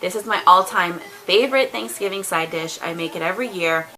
This is my all-time favorite Thanksgiving side dish. I make it every year.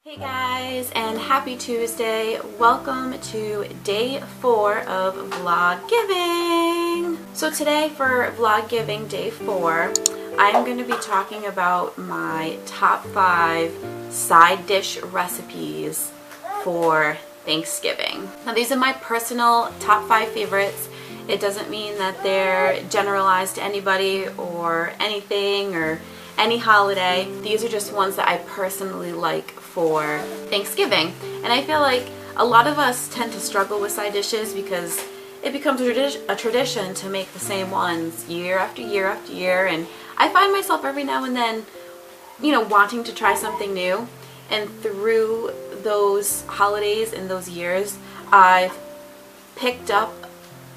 Hey guys, and happy Tuesday. Welcome to day 4 of Vlogiving. So today for Vlogiving day 4, I'm going to be talking about my top 5 side dish recipes for Thanksgiving. Now these are my personal top 5 favorites. It doesn't mean that they're generalized to anybody or anything or any holiday. These are just ones that I personally like for Thanksgiving. And I feel like a lot of us tend to struggle with side dishes because it becomes a tradition to make the same ones year after year after year. And I find myself every now and then, wanting to try something new. And through those holidays and those years, I've picked up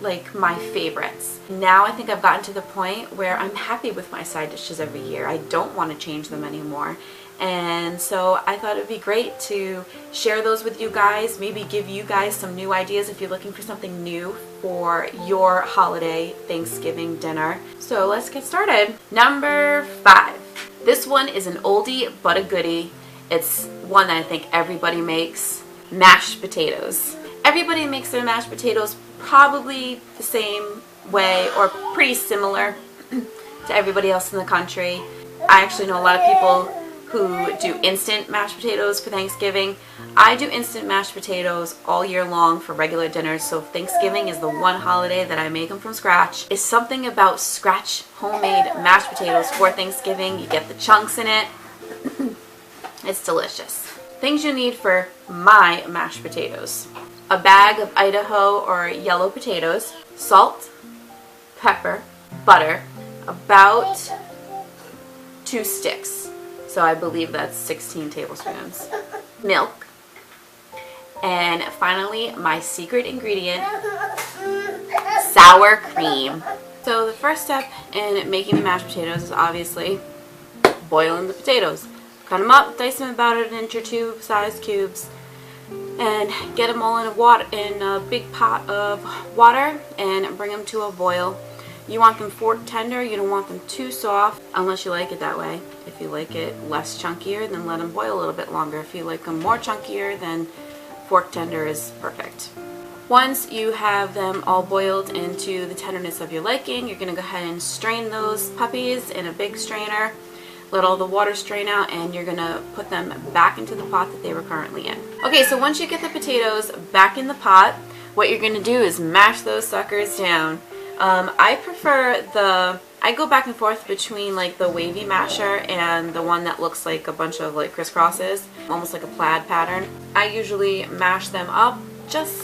like my favorites. Now I think I've gotten to the point where I'm happy with my side dishes every year. I don't want to change them anymore. And so I thought it would be great to share those with you guys, maybe give you guys some new ideas if you're looking for something new for your holiday Thanksgiving dinner. So let's get started. Number 5. This one is an oldie but a goodie. It's one that I think everybody makes. Mashed potatoes. Everybody makes their mashed potatoes probably the same way or pretty similar to everybody else in the country. I actually know a lot of people who do instant mashed potatoes for Thanksgiving. I do instant mashed potatoes all year long for regular dinners, so Thanksgiving is the one holiday that I make them from scratch. It's something about scratch homemade mashed potatoes for Thanksgiving. You get the chunks in it. It's delicious. Things you need for my mashed potatoes: a bag of Idaho or yellow potatoes, salt, pepper, butter, about 2 sticks, so I believe that's 16 tablespoons, milk, and finally my secret ingredient, sour cream. So the first step in making the mashed potatoes is obviously boiling the potatoes. Cut them up, dice them about 1 inch or 2 size cubes, and get them all in a big pot of water and bring them to a boil. You want them fork tender. You don't want them too soft unless you like it that way. If you like it less chunkier, then let them boil a little bit longer. If you like them more chunkier, then fork tender is perfect. Once you have them all boiled into the tenderness of your liking, you're going to go ahead and strain those puppies in a big strainer. Let all the water strain out, and you're going to put them back into the pot that they were currently in. Okay, so once you get the potatoes back in the pot, what you're going to do is mash those suckers down. I go back and forth between like the wavy masher and the one that looks like a bunch of like crisscrosses, almost like a plaid pattern. I usually mash them up just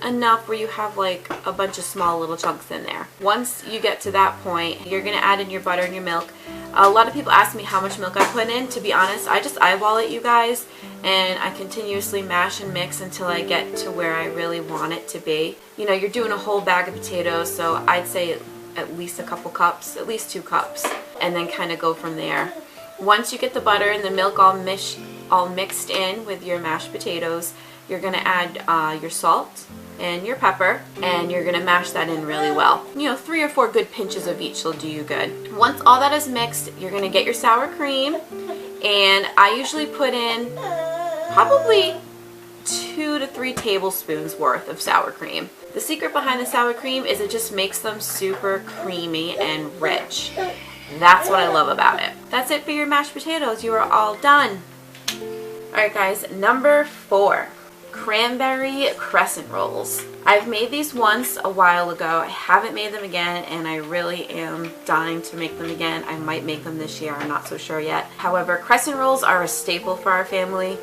enough where you have like a bunch of small little chunks in there. Once you get to that point, you're going to add in your butter and your milk. A lot of people ask me how much milk I put in. To be honest, I just eyeball it, you guys, and I continuously mash and mix until I get to where I really want it to be. You're doing a whole bag of potatoes, so I'd say at least a couple cups, at least 2 cups, and then kind of go from there. Once you get the butter and the milk all mixed in with your mashed potatoes, you're going to add your salt and your pepper, and you're going to mash that in really well. 3 or 4 good pinches of each will do you good. Once all that is mixed, you're going to get your sour cream, and I usually put in probably 2 to 3 tablespoons worth of sour cream. The secret behind the sour cream is it just makes them super creamy and rich. That's what I love about it. That's it for your mashed potatoes. You are all done. Alright guys, number 4. Cranberry crescent rolls. I've made these once a while ago. I haven't made them again, and I really am dying to make them again. I might make them this year. I'm not so sure yet. However, crescent rolls are a staple for our family.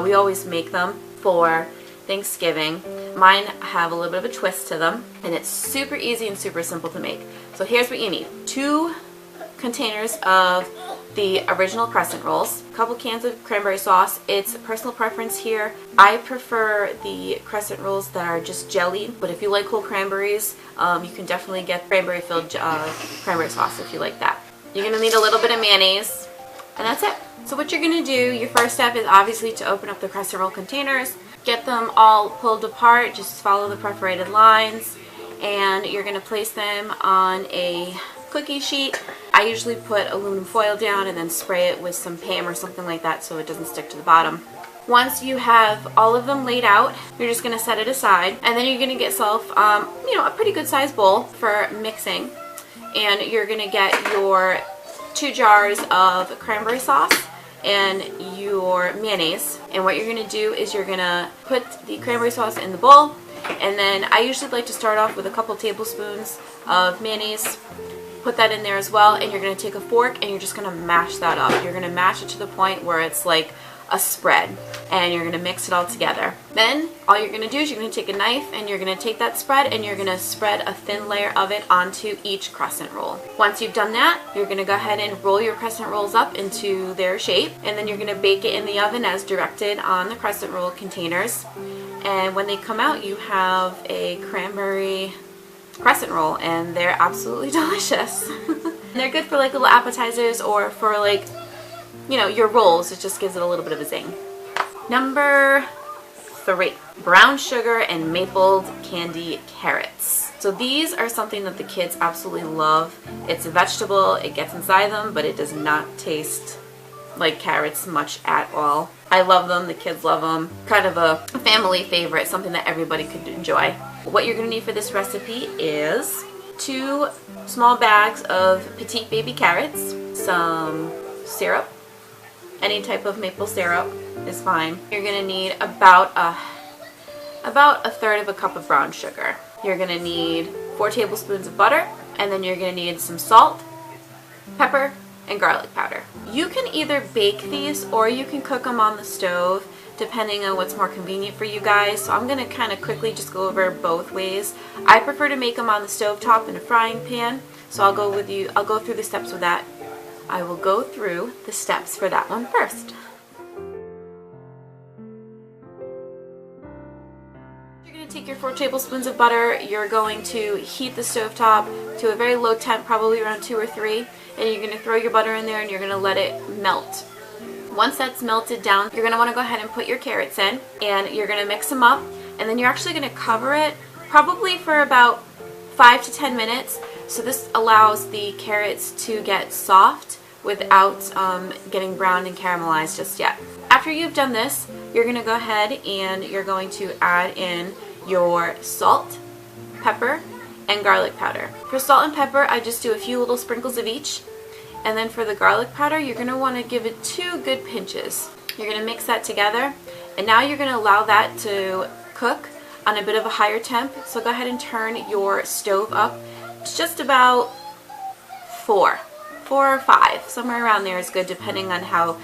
We always make them for Thanksgiving. Mine have a little bit of a twist to them, and it's super easy and super simple to make. So here's what you need. 2 containers of the original crescent rolls, a couple cans of cranberry sauce. It's personal preference here. I prefer the crescent rolls that are just jellied, but if you like whole cranberries, you can definitely get cranberry filled cranberry sauce if you like that. You're going to need a little bit of mayonnaise, and that's it. So what you're going to do, your first step is obviously to open up the crescent roll containers, get them all pulled apart, just follow the perforated lines, and you're going to place them on a cookie sheet. I usually put aluminum foil down and then spray it with some PAM or something like that so it doesn't stick to the bottom. Once you have all of them laid out, you're just going to set it aside, and then you're going to get yourself a pretty good sized bowl for mixing, and you're going to get your 2 jars of cranberry sauce and your mayonnaise. And what you're going to do is you're going to put the cranberry sauce in the bowl, and then I usually like to start off with a couple tablespoons of mayonnaise. Put that in there as well, and you're going to take a fork and you're just going to mash that up. You're going to mash it to the point where it's like a spread, and you're going to mix it all together. Then all you're going to do is you're going to take a knife and you're going to take that spread and you're going to spread a thin layer of it onto each crescent roll. Once you've done that, you're going to go ahead and roll your crescent rolls up into their shape, and then you're going to bake it in the oven as directed on the crescent roll containers. And when they come out, you have a cranberry crescent roll, and they're absolutely delicious. They're good for like little appetizers or for like, your rolls. It just gives it a little bit of a zing. Number 3, brown sugar and maple candy carrots. So these are something that the kids absolutely love. It's a vegetable, it gets inside them, but it does not taste like carrots much at all. I love them, the kids love them. Kind of a family favorite, something that everybody could enjoy. What you're going to need for this recipe is 2 small bags of petite baby carrots, some syrup, any type of maple syrup is fine. You're going to need about a 1/3 of a cup of brown sugar. You're going to need 4 tablespoons of butter, and then you're going to need some salt, pepper, and garlic powder. You can either bake these or you can cook them on the stove, depending on what's more convenient for you guys. So I'm going to kind of quickly just go over both ways. I prefer to make them on the stove top in a frying pan, so I'll go through the steps with that. I will go through the steps for that one first. You're going to take your 4 tablespoons of butter. You're going to heat the stove top to a very low temp, probably around 2 or 3, and you're going to throw your butter in there and you're going to let it melt. Once that's melted down, you're going to want to go ahead and put your carrots in, and you're going to mix them up, and then you're actually going to cover it probably for about 5 to 10 minutes. So this allows the carrots to get soft without getting browned and caramelized just yet. After you've done this, you're going to go ahead and you're going to add in your salt, pepper, and garlic powder. For salt and pepper, I just do a few little sprinkles of each. And then for the garlic powder, you're going to want to give it 2 good pinches. You're going to mix that together, and now you're going to allow that to cook on a bit of a higher temp. So go ahead and turn your stove up to just about 4 or 5, somewhere around there is good, depending on how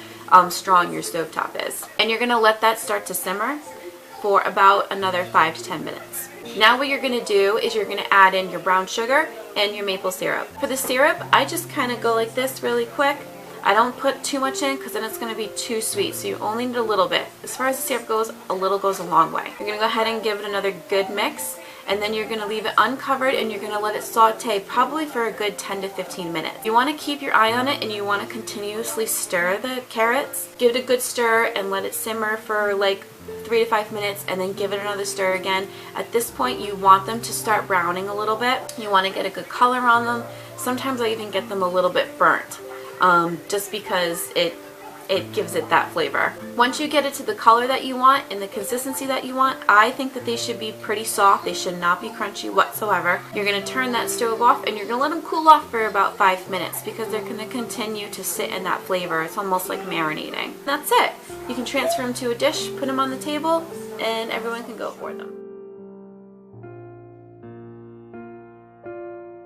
strong your stovetop is. And you're going to let that start to simmer for about another 5 to 10 minutes. Now what you're going to do is you're going to add in your brown sugar and your maple syrup. For the syrup, I just kind of go like this really quick. I don't put too much in because then it's going to be too sweet, so you only need a little bit. As far as the syrup goes, a little goes a long way. You're going to go ahead and give it another good mix, and then you're going to leave it uncovered and you're going to let it saute probably for a good 10 to 15 minutes. You want to keep your eye on it and you want to continuously stir the carrots. Give it a good stir and let it simmer for like 3 to 5 minutes, and then give it another stir again. At this point, you want them to start browning a little bit. You want to get a good color on them. Sometimes I even get them a little bit burnt, just because it gives it that flavor. Once you get it to the color that you want and the consistency that you want, I think that they should be pretty soft. They should not be crunchy whatsoever. You're going to turn that stove off and you're going to let them cool off for about 5 minutes because they're going to continue to sit in that flavor. It's almost like marinating. That's it. You can transfer them to a dish, put them on the table, and everyone can go for them.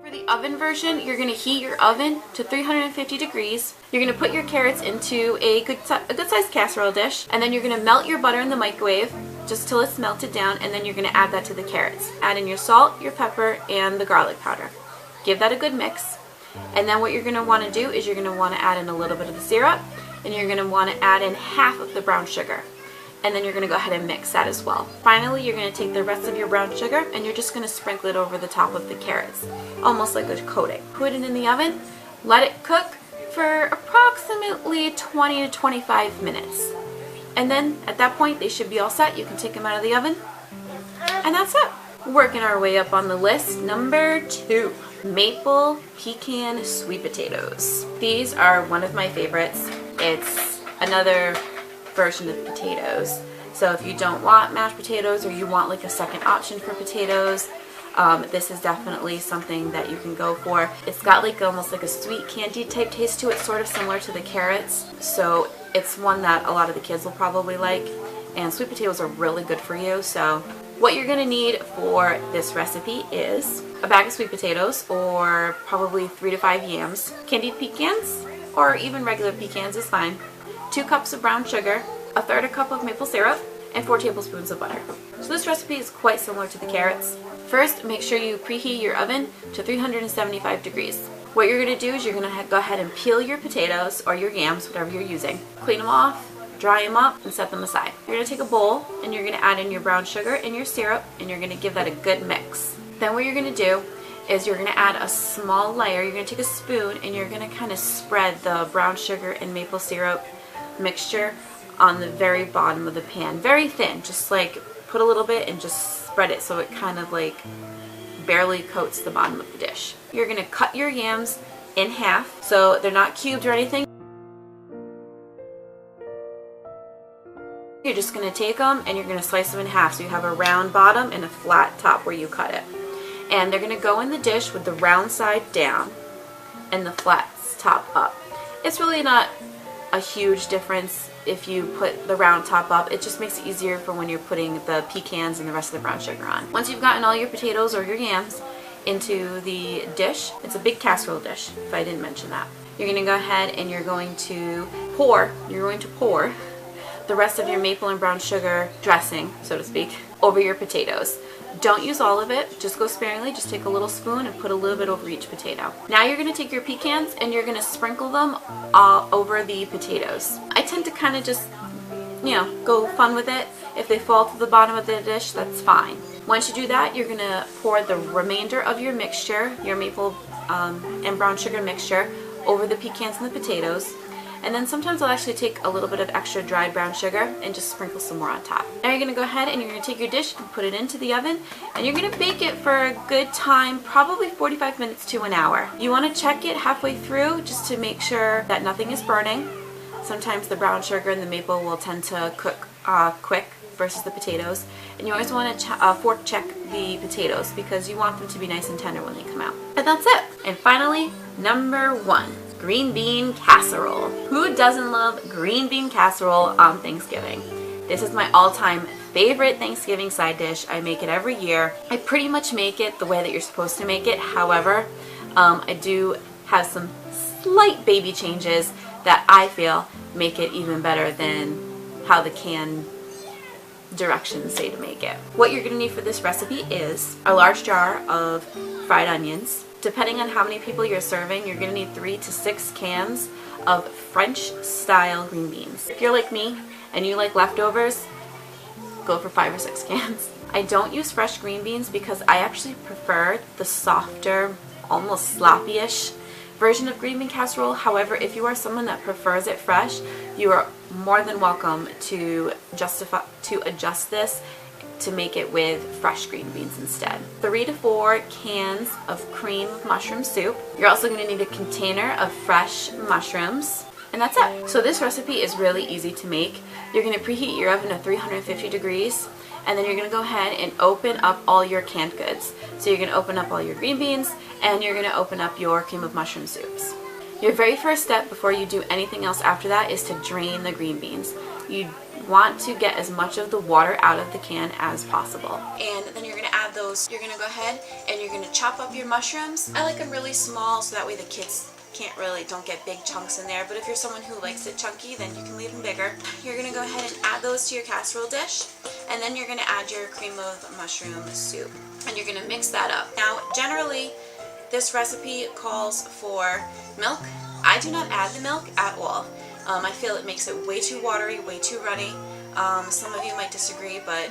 For the oven version, you're going to heat your oven to 350 degrees. You're going to put your carrots into a good sized casserole dish, and then you're going to melt your butter in the microwave just till it's melted down, and then you're going to add that to the carrots. Add in your salt, your pepper, and the garlic powder. Give that a good mix. And then what you're going to want to do is you're going to want to add in a little bit of the syrup, and you're going to want to add in half of the brown sugar. And then you're going to go ahead and mix that as well. Finally, you're going to take the rest of your brown sugar and you're just going to sprinkle it over the top of the carrots, almost like a coating. Put it in the oven, let it cook for approximately 20 to 25 minutes. And then at that point, they should be all set. You can take them out of the oven, and that's it. Working our way up on the list, number 2, maple pecan sweet potatoes. These are one of my favorites. It's another version of potatoes. So if you don't want mashed potatoes or you want like a second option for potatoes, this is definitely something that you can go for. It's got like almost like a sweet candy type taste to it, sort of similar to the carrots. So it's one that a lot of the kids will probably like, and sweet potatoes are really good for you. So what you're going to need for this recipe is a bag of sweet potatoes, or probably 3 to 5 yams, candied pecans, or even regular pecans is fine, 2 cups of brown sugar, 1/3 cup of maple syrup, and 4 tablespoons of butter. So this recipe is quite similar to the carrots. First, make sure you preheat your oven to 375 degrees. What you're going to do is you're going to go ahead and peel your potatoes or your yams, whatever you're using. Clean them off, dry them up, and set them aside. You're going to take a bowl and you're going to add in your brown sugar and your syrup, and you're going to give that a good mix. Then what you're going to do is you're going to add a small layer. You're going to take a spoon and you're going to kind of spread the brown sugar and maple syrup mixture on the very bottom of the pan. Very thin, just like put a little bit and just spread it so it kind of like barely coats the bottom of the dish. You're going to cut your yams in half so they're not cubed or anything. You're just going to take them and you're going to slice them in half so you have a round bottom and a flat top where you cut it. And they're going to go in the dish with the round side down and the flat top up. It's really not a huge difference if you put the round top up. It just makes it easier for when you're putting the pecans and the rest of the brown sugar on. Once you've gotten all your potatoes or your yams into the dish, it's a big casserole dish, if I didn't mention that. You're going to go ahead and you're going to pour the rest of your maple and brown sugar dressing, so to speak, over your potatoes. Don't use all of it, just go sparingly. Just take a little spoon and put a little bit over each potato. Now you're going to take your pecans and you're going to sprinkle them over the potatoes. I tend to kind of just, go fun with it. If they fall to the bottom of the dish, that's fine. Once you do that, you're going to pour the remainder of your mixture, your maple and brown sugar mixture, over the pecans and the potatoes. And then sometimes I'll actually take a little bit of extra dried brown sugar and just sprinkle some more on top. Now you're going to go ahead and you're going to take your dish and put it into the oven, and you're going to bake it for a good time, probably 45 minutes to an hour. You want to check it halfway through just to make sure that nothing is burning. Sometimes the brown sugar and the maple will tend to cook quick versus the potatoes. And you always want to fork check the potatoes because you want them to be nice and tender when they come out. And that's it. And finally, number 1. Green bean casserole. Who doesn't love green bean casserole on Thanksgiving? This is my all-time favorite Thanksgiving side dish. I make it every year. I pretty much make it the way that you're supposed to make it. However, I do have some slight baby changes that I feel make it even better than how the can directions say to make it. What you're going to need for this recipe is a large jar of fried onions. Depending on how many people you're serving, you're going to need 3 to 6 cans of French-style green beans. If you're like me and you like leftovers, go for 5 or 6 cans. I don't use fresh green beans because I actually prefer the softer, almost sloppy-ish version of green bean casserole. However, if you are someone that prefers it fresh, you are more than welcome to adjust this to make it with fresh green beans instead. 3 to 4 cans of cream of mushroom soup. You're also going to need a container of fresh mushrooms, and that's it. So this recipe is really easy to make. You're going to preheat your oven to 350 degrees, and then you're going to go ahead and open up all your canned goods. So you're going to open up all your green beans, and you're going to open up your cream of mushroom soups. Your very first step before you do anything else after that is to drain the green beans. You want to get as much of the water out of the can as possible. And then you're going to add those. You're going to go ahead and you're going to chop up your mushrooms. I like them really small so that way the kids don't get big chunks in there, but if you're someone who likes it chunky, then you can leave them bigger. You're going to go ahead and add those to your casserole dish, and then you're going to add your cream of mushroom soup, and you're going to mix that up. Now, generally, This recipe calls for milk. I do not add the milk at all. I feel it makes it way too watery, way too runny. Some of you might disagree, but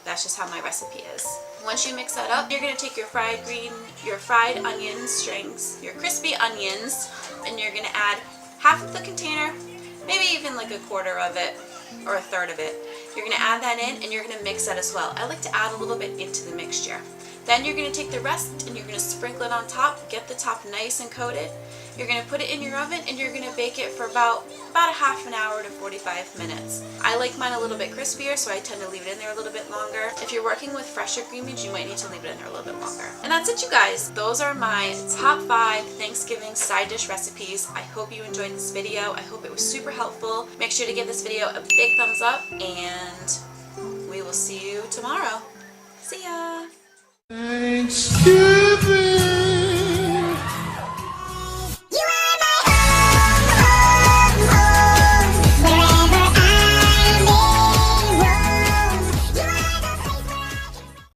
that's just how my recipe is. Once you mix that up, you're going to take your fried onion strings, your crispy onions, and you're going to add half of the container, maybe even like a quarter of it or a third of it. You're going to add that in and you're going to mix that as well. I like to add a little bit into the mixture. Then you're going to take the rest and you're going to sprinkle it on top, get the top nice and coated. You're going to put it in your oven and you're going to bake it for about a half an hour to 45 minutes. I like mine a little bit crispier, so I tend to leave it in there a little bit longer. If you're working with fresher cream meats, you might need to leave it in there a little bit longer. And that's it, you guys. Those are my top 5 Thanksgiving side dish recipes. I hope you enjoyed this video. I hope it was super helpful. Make sure to give this video a big thumbs up, and we will see you tomorrow. See ya! Thanksgiving.